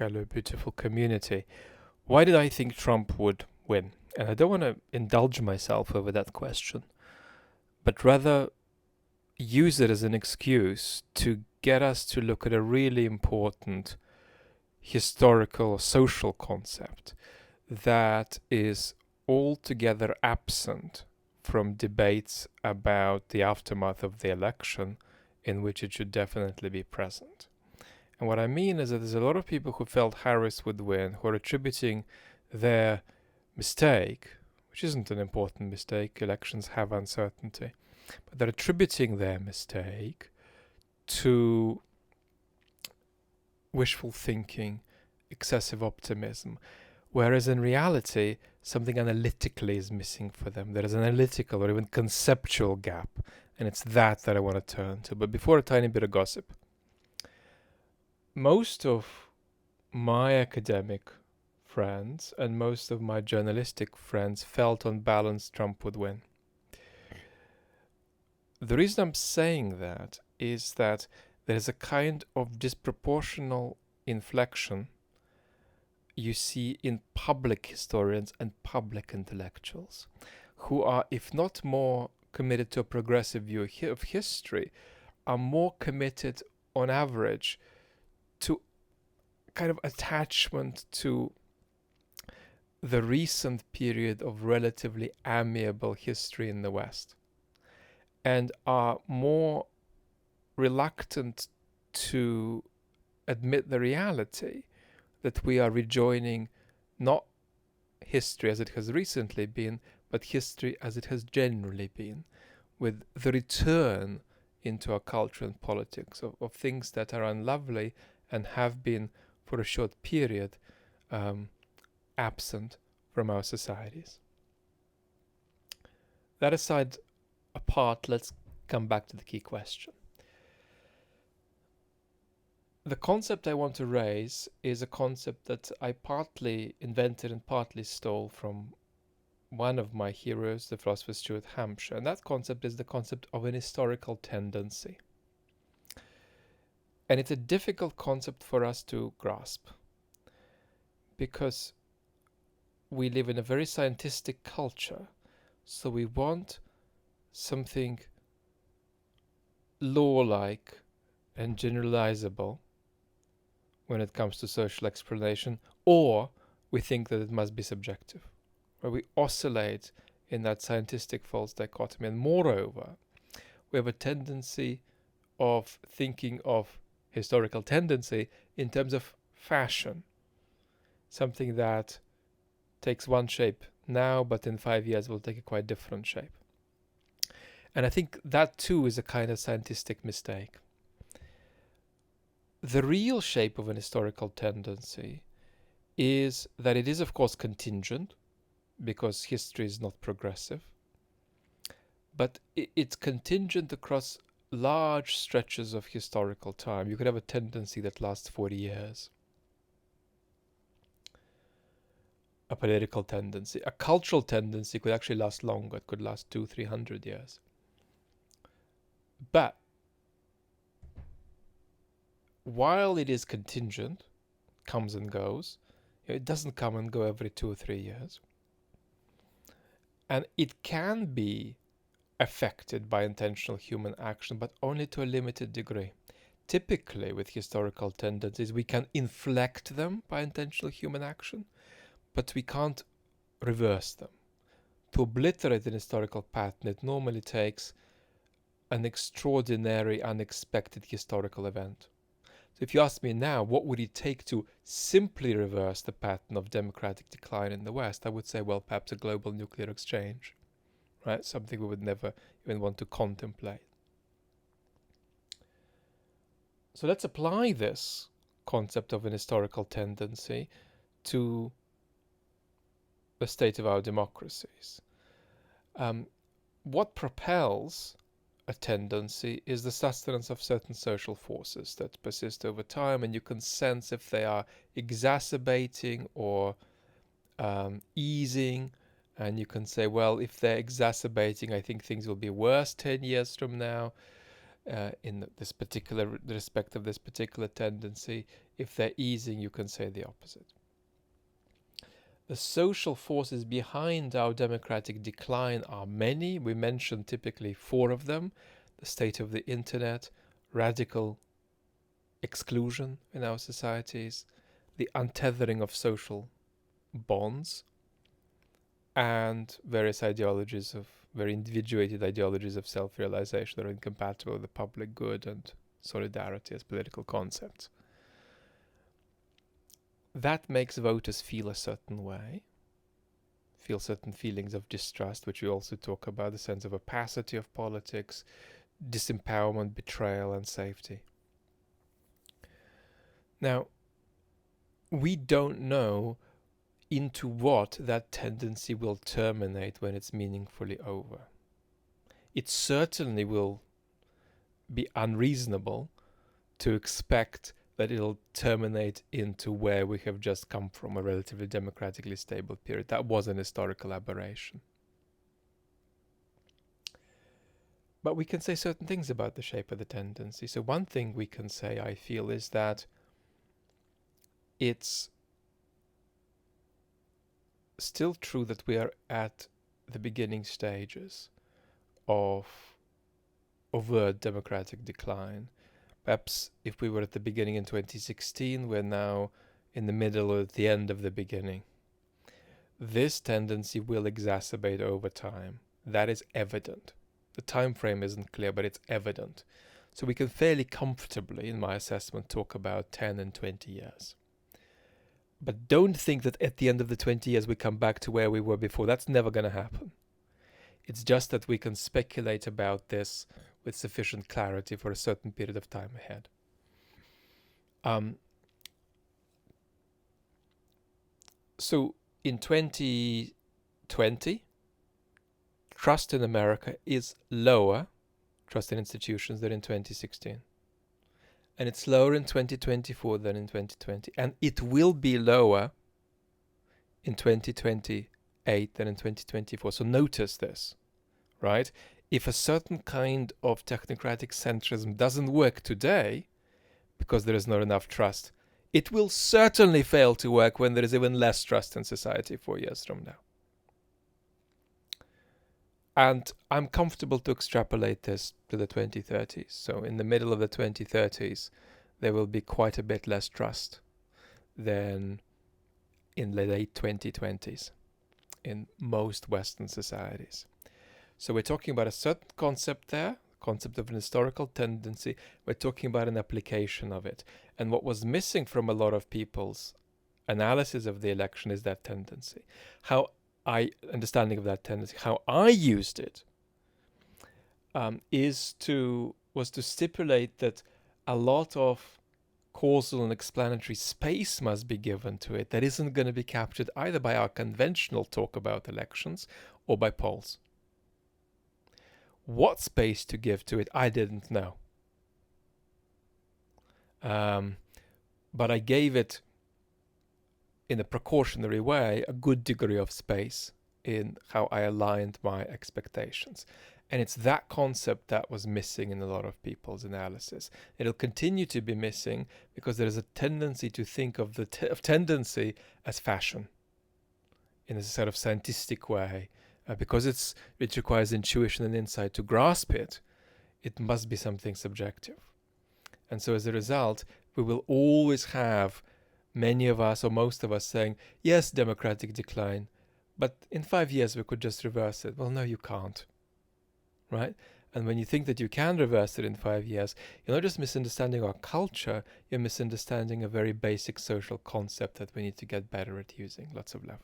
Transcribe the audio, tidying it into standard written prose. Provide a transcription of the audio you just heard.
Hello, beautiful community. Why did I think Trump would win? And I don't want to indulge myself over that question, but rather use it as an excuse to get us to look at a really important historical or social concept that is altogether absent from debates about the aftermath of the election, in which it should definitely be present. And what I mean is that there's a lot of people who felt Harris would win, who are attributing their mistake, which isn't an important mistake, elections have uncertainty, but they're attributing their mistake to wishful thinking, excessive optimism, whereas in reality, something analytically is missing for them. There is an analytical or even conceptual gap, and it's that I want to turn to. But before, a tiny bit of gossip. Most of my academic friends and most of my journalistic friends felt on balance Trump would win. The reason I'm saying that is that there's a kind of disproportional inflection you see in public historians and public intellectuals who are, if not more committed to a progressive view of history, are more committed on average to kind of attachment to the recent period of relatively amiable history in the West, and are more reluctant to admit the reality that we are rejoining not history as it has recently been, but history as it has generally been, with the return into our culture and politics of things that are unlovely and have been for a short period absent from our societies. That aside apart, let's come back to the key question. The concept I want to raise is a concept that I partly invented and partly stole from one of my heroes, the philosopher Stuart Hampshire, and that concept is the concept of an historical tendency. And it's a difficult concept for us to grasp because we live in a very scientific culture, so we want something law-like and generalizable when it comes to social explanation, or we think that it must be subjective, where we oscillate in that scientific false dichotomy. And moreover, we have a tendency of thinking of historical tendency in terms of fashion, something that takes one shape now, but in 5 years will take a quite different shape. And I think that too is a kind of scientific mistake. The real shape of an historical tendency is that it is, of course, contingent, because history is not progressive, but it's contingent across large stretches of historical time. You could have a tendency that lasts 40 years. A political tendency. A cultural tendency could actually last longer. It could last 200-300 years. But while it is contingent, comes and goes, it doesn't come and go every 2 or 3 years. And it can be affected by intentional human action, but only to a limited degree. Typically, with historical tendencies, we can inflect them by intentional human action, but we can't reverse them. To obliterate an historical pattern, it normally takes an extraordinary, unexpected historical event. So if you ask me now, what would it take to simply reverse the pattern of democratic decline in the West, I would say, well, perhaps a global nuclear exchange, right? Something we would never even want to contemplate. So let's apply this concept of an historical tendency to the state of our democracies. What propels a tendency is the sustenance of certain social forces that persist over time, and you can sense if they are exacerbating or easing, and you can say, well, if they're exacerbating, I think things will be worse 10 years from now. in this particular respect of this particular tendency. If they're easing, you can say the opposite. The social forces behind our democratic decline are many. We mentioned typically 4 of them: the state of the internet, radical exclusion in our societies, the untethering of social bonds, and various ideologies of very individuated ideologies of self-realization that are incompatible with the public good and solidarity as political concepts. That makes voters feel a certain way, feel certain feelings of distrust, which we also talk about, the sense of opacity of politics, disempowerment, betrayal, and safety. Now, we don't know into what that tendency will terminate when it's meaningfully over. It certainly will be unreasonable to expect that it'll terminate into where we have just come from, a relatively democratically stable period. That was an historical aberration. But we can say certain things about the shape of the tendency. So one thing we can say, I feel, is that it's still true that we are at the beginning stages of overt democratic decline. Perhaps if we were at the beginning in 2016, we're now in the middle or at the end of the beginning. This tendency will exacerbate over time. That is evident. The time frame isn't clear, but it's evident. So we can fairly comfortably, in my assessment, talk about 10 and 20 years. But don't think that at the end of the 20 years we come back to where we were before. That's never going to happen. It's just that we can speculate about this with sufficient clarity for a certain period of time ahead. So in 2020, trust in America is lower, trust in institutions, than in 2016. And it's lower in 2024 than in 2020. And it will be lower in 2028 than in 2024. So notice this, right? If a certain kind of technocratic centrism doesn't work today because there is not enough trust, it will certainly fail to work when there is even less trust in society 4 years from now. And I'm comfortable to extrapolate this to the 2030s. So in the middle of the 2030s, there will be quite a bit less trust than in the late 2020s in most Western societies. So we're talking about a certain concept there, concept of an historical tendency. We're talking about an application of it. And what was missing from a lot of people's analysis of the election is that tendency. Understanding of that tendency. How I used it was to stipulate that a lot of causal and explanatory space must be given to it that isn't going to be captured either by our conventional talk about elections or by polls. What space to give to it, I didn't know. But I gave it, in a precautionary way, a good degree of space in how I aligned my expectations. And it's that concept that was missing in a lot of people's analysis. It'll continue to be missing because there is a tendency to think of the tendency as fashion in a sort of scientific way. Because it requires intuition and insight to grasp it, it must be something subjective. And so as a result, we will always have many of us or most of us saying, yes, democratic decline, but in 5 years we could just reverse it. Well, no, you can't. Right? And when you think that you can reverse it in 5 years, you're not just misunderstanding our culture, you're misunderstanding a very basic social concept that we need to get better at using. Lots of love.